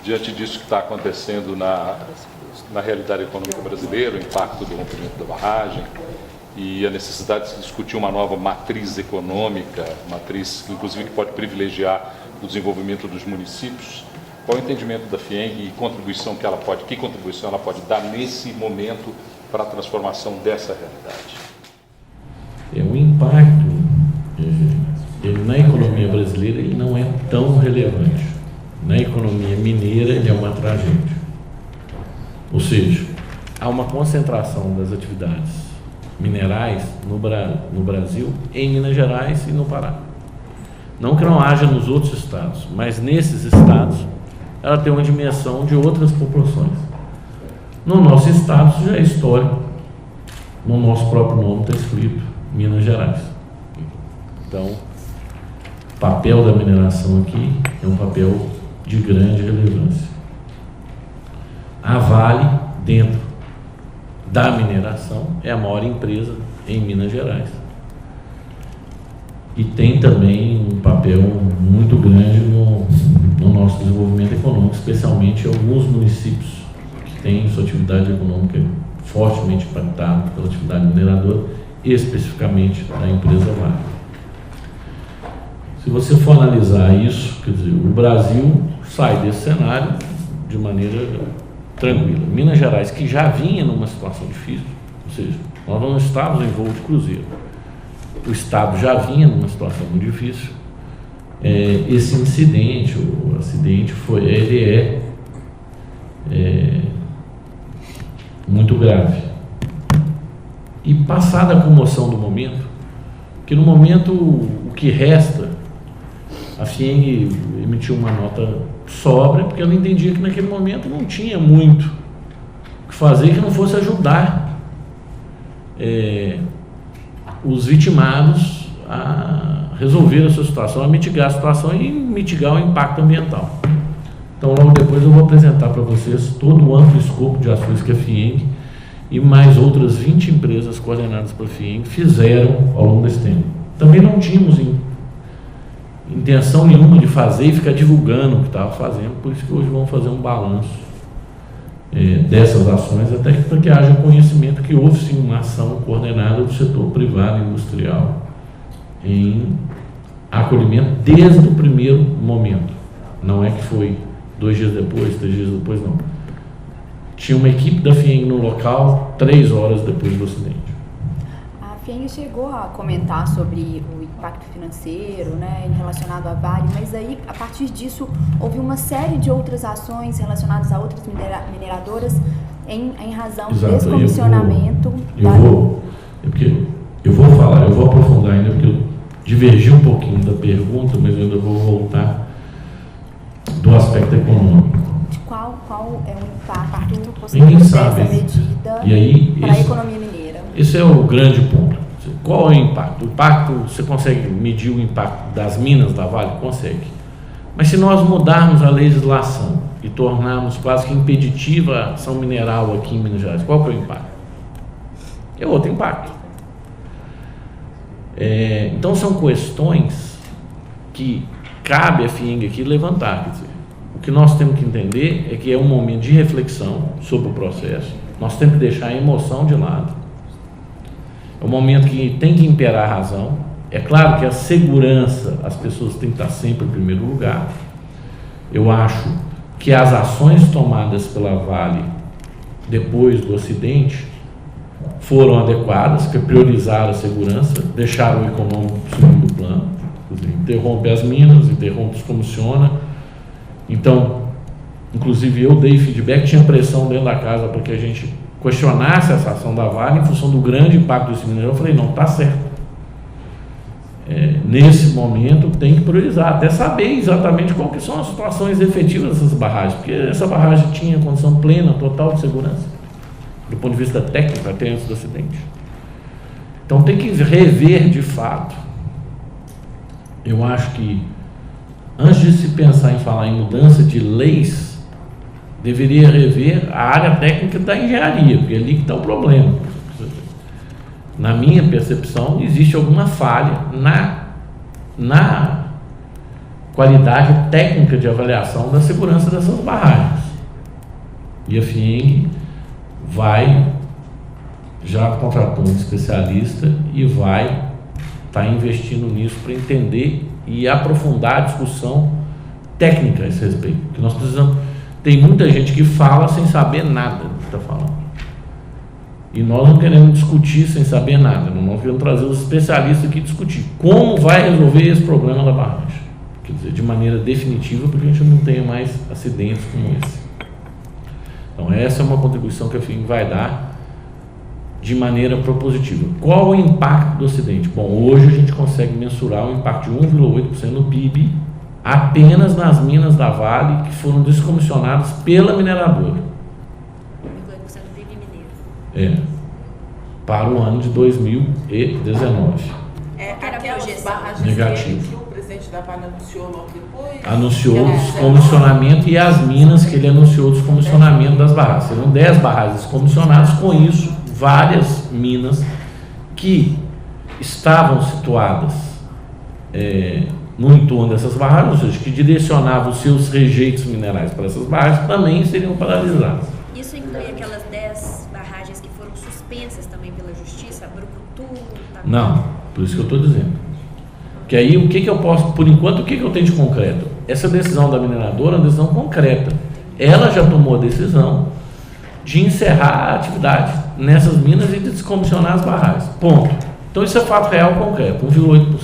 diante disso que está acontecendo na realidade econômica brasileira, o impacto do rompimento da barragem e a necessidade de se discutir uma nova matriz econômica, matriz inclusive que pode privilegiar o desenvolvimento dos municípios, qual é o entendimento da FIENG e que contribuição ela pode dar nesse momento para a transformação dessa realidade? O impacto na economia brasileira ele não é tão relevante. Na economia mineira ele é uma tragédia. Ou seja, há uma concentração das atividades minerais no Brasil, em Minas Gerais e no Pará. Não que não haja nos outros estados, mas nesses estados ela tem uma dimensão de outras proporções. No nosso estado isso já é histórico. No nosso próprio nome está escrito Minas Gerais. Então, o papel da mineração aqui é um papel de grande relevância. A Vale, dentro da mineração, é a maior empresa em Minas Gerais. E tem também um papel muito grande no nosso desenvolvimento econômico, especialmente alguns municípios que têm sua atividade econômica fortemente impactada pela atividade mineradora, especificamente da empresa Vale. Se você for analisar isso, quer dizer, o Brasil sai desse cenário de maneira tranquila. Minas Gerais, que já vinha numa situação difícil, ou seja, nós não estávamos em voo de cruzeiro, o Estado já vinha numa situação muito difícil. Esse incidente, o acidente, ele é muito grave. E passada a comoção do momento, que no momento o que resta, a FIENG emitiu uma nota sóbria, porque ela entendia que naquele momento não tinha muito o que fazer que não fosse ajudar os vitimados a resolver a sua situação, a mitigar a situação e mitigar o impacto ambiental. Então, logo depois eu vou apresentar para vocês todo o amplo escopo de ações que a FIENG e mais outras 20 empresas coordenadas pela FIENG fizeram ao longo desse tempo. Também não tínhamos intenção nenhuma de fazer e ficar divulgando o que estava fazendo, por isso que hoje vamos fazer um balanço dessas ações, até para que haja conhecimento que houve sim uma ação coordenada do setor privado e industrial em acolhimento desde o primeiro momento. Não é que foi 2 dias depois, 3 dias depois, não. Tinha uma equipe da FIENG no local 3 horas depois do acidente. A FIENG chegou a comentar sobre o impacto financeiro, né, relacionado à Vale, mas aí, a partir disso, houve uma série de outras ações relacionadas a outras mineradoras em razão do descomissionamento. Eu vou aprofundar ainda, porque eu divergi um pouquinho da pergunta, mas eu ainda vou voltar do aspecto econômico. De qual é o impacto Ninguém dessa sabe. medida E aí, para a economia mineira? Esse é o grande ponto. Qual é o impacto? O impacto, você consegue medir o impacto das minas da Vale? Consegue. Mas se nós mudarmos a legislação e tornarmos quase que impeditiva a ação mineral aqui em Minas Gerais, qual que é o impacto? É outro impacto. Então são questões que cabe a FIENG aqui levantar. Quer dizer, o que nós temos que entender é que é um momento de reflexão sobre o processo. Nós temos que deixar a emoção de lado. É um momento que tem que imperar a razão. É claro que a segurança, as pessoas têm que estar sempre em primeiro lugar. Eu acho que as ações tomadas pela Vale depois do acidente foram adequadas, que priorizaram a segurança, deixaram o econômico em segundo plano, interrompe as minas, interrompe, descomissiona. Então, inclusive eu dei feedback, tinha pressão dentro da casa para que a gente questionasse essa ação da Vale em função do grande impacto desse mineral. Eu falei, não, está certo. Nesse momento tem que priorizar, até saber exatamente qual que são as situações efetivas dessas barragens, porque essa barragem tinha condição plena, total de segurança, do ponto de vista técnico, até antes do acidente. Então tem que rever de fato. Eu acho que antes de se pensar em falar em mudança de leis, deveria rever a área técnica da engenharia, porque é ali que está o problema. Na minha percepção, existe alguma falha na qualidade técnica de avaliação da segurança dessas barragens. E a FIENG já contratou um especialista e vai estar investindo nisso para entender e aprofundar a discussão técnica a esse respeito. Porque nós precisamos. Tem muita gente que fala sem saber nada do que está falando. E nós não queremos discutir sem saber nada. Nós queremos trazer os especialistas aqui discutir como vai resolver esse problema da barragem. Quer dizer, de maneira definitiva, porque a gente não tenha mais acidentes como esse. Então, essa é uma contribuição que a FIENG vai dar de maneira propositiva. Qual o impacto do acidente? Bom, hoje a gente consegue mensurar o impacto de 1,8% no PIB apenas nas minas da Vale que foram descomissionadas pela mineradora. 1,8% do PIB mineiro. Para o ano de 2019. Aquelas barragens negativo. que o presidente da Vale anunciou logo depois. Anunciou o descomissionamento e as minas que ele anunciou o descomissionamento das barragens. Serão 10 barragens descomissionadas, com isso várias minas que estavam situadas no entorno dessas barragens, ou seja, que direcionavam os seus rejeitos minerais para essas barragens, também seriam paralisadas. Isso inclui aquelas 10 barragens que foram suspensas também pela Justiça, Brucutu, Taquara? Não, por isso que eu estou dizendo. Que aí o que eu posso, por enquanto, o que eu tenho de concreto? Essa decisão da mineradora é uma decisão concreta. Ela já tomou a decisão de encerrar a atividade nessas minas e de descomissionar as barragens. Ponto. Então isso é fato real concreto, 1,8%.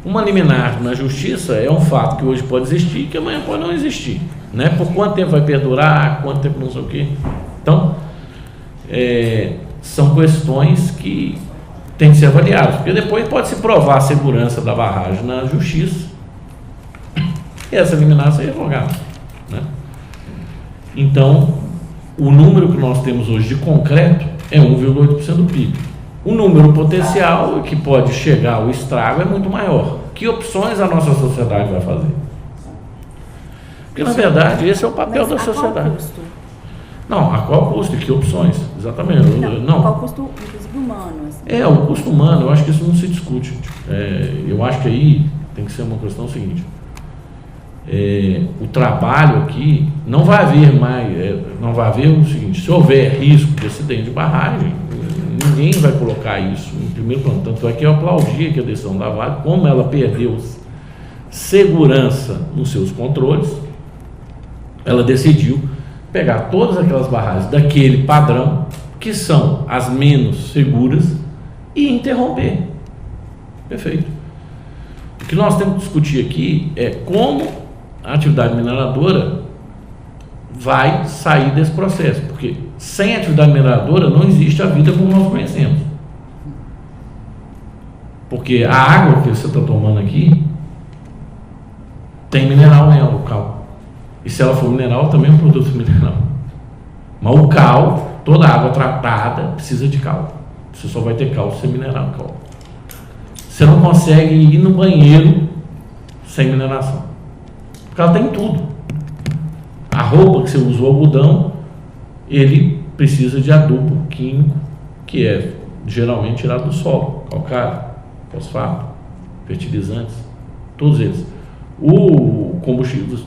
Uma liminar na justiça é um fato que hoje pode existir e que amanhã pode não existir. Né? Por quanto tempo vai perdurar, quanto tempo não sei o quê. Então, são questões que têm que ser avaliadas, porque depois pode se provar a segurança da barragem na justiça e essa liminar ser revogada. Né? Então, o número que nós temos hoje de concreto é 1,8% do PIB. O número potencial que pode chegar ao estrago é muito maior. Que opções a nossa sociedade vai fazer? Porque, na verdade, esse é o papel da sociedade. Qual custo? Não, a qual custo e que opções? Exatamente. Não. Qual custo, inclusive, humano? Assim. O custo humano, eu acho que isso não se discute. Eu acho que aí tem que ser uma questão seguinte. O trabalho aqui não vai haver mais, não vai haver o seguinte: se houver risco de acidente de barragem, ninguém vai colocar isso em primeiro plano. Tanto é que eu aplaudi aqui a decisão da Vale, como ela perdeu segurança nos seus controles, ela decidiu pegar todas aquelas barragens daquele padrão, que são as menos seguras, e interromper. Perfeito. O que nós temos que discutir aqui é como a atividade mineradora vai sair desse processo, porque sem atividade mineradora não existe a vida como nós conhecemos. Porque a água que você está tomando aqui tem mineral nela, o cal. E se ela for mineral, também é um produto mineral. Mas o cal, toda água tratada precisa de cal. Você só vai ter cal se é mineral, cal. Você não consegue ir no banheiro sem mineração, porque ela tem tudo. A roupa que você usa, o algodão, ele precisa de adubo químico, que é geralmente tirado do solo, calcário, fosfato, fertilizantes, todos eles. O combustível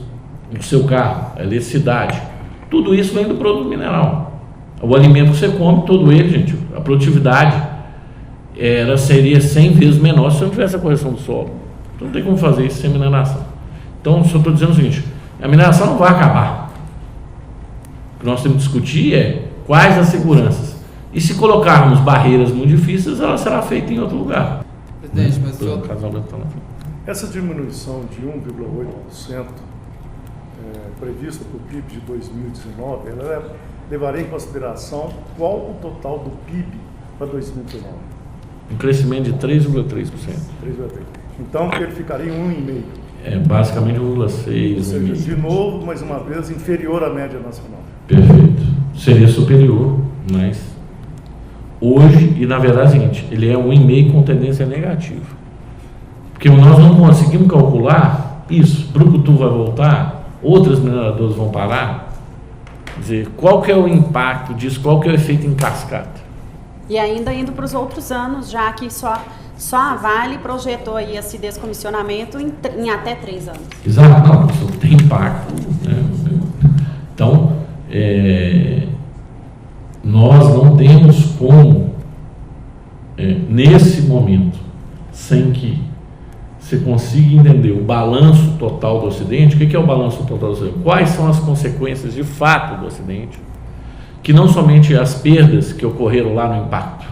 do seu carro, a eletricidade, tudo isso vem do produto mineral. O alimento que você come, todo ele, gente, a produtividade seria 100 vezes menor se não tivesse a correção do solo. Então não tem como fazer isso sem mineração. Então, só estou dizendo o seguinte: a mineração não vai acabar. O que nós temos que discutir é quais as seguranças. E se colocarmos barreiras muito difíceis, ela será feita em outro lugar. Presidente, mas essa diminuição de 1,8% prevista para o PIB de 2019, ela levaria em consideração qual o total do PIB para 2019? Um crescimento de 3,3%. 3,3%. Então, ele ficaria em 1,5%. Basicamente 1,6%. Ou seja, de novo, mais uma vez, inferior à média nacional. Perfeito. Seria superior, mas hoje, e na verdade é o seguinte, ele é 1,5% com tendência negativa. Porque nós não conseguimos calcular isso. Brucutu vai voltar, outras mineradoras vão parar. Quer dizer, qual que é o impacto disso, qual que é o efeito em cascata? E ainda indo para os outros anos, já que só a Vale projetou aí esse descomissionamento em até 3 anos. Exato, não, isso tem impacto, né? Então, nós não temos como, nesse momento, sem que você consiga entender o balanço total do acidente. O que é o balanço total do acidente? Quais são as consequências de fato do acidente? Que não somente as perdas que ocorreram lá no impacto,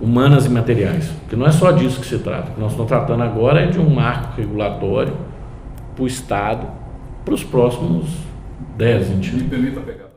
humanas e materiais, porque não é só disso que se trata. O que nós estamos tratando agora é de um marco regulatório para o Estado, para os próximos 10, 20 anos. Me permita pegar.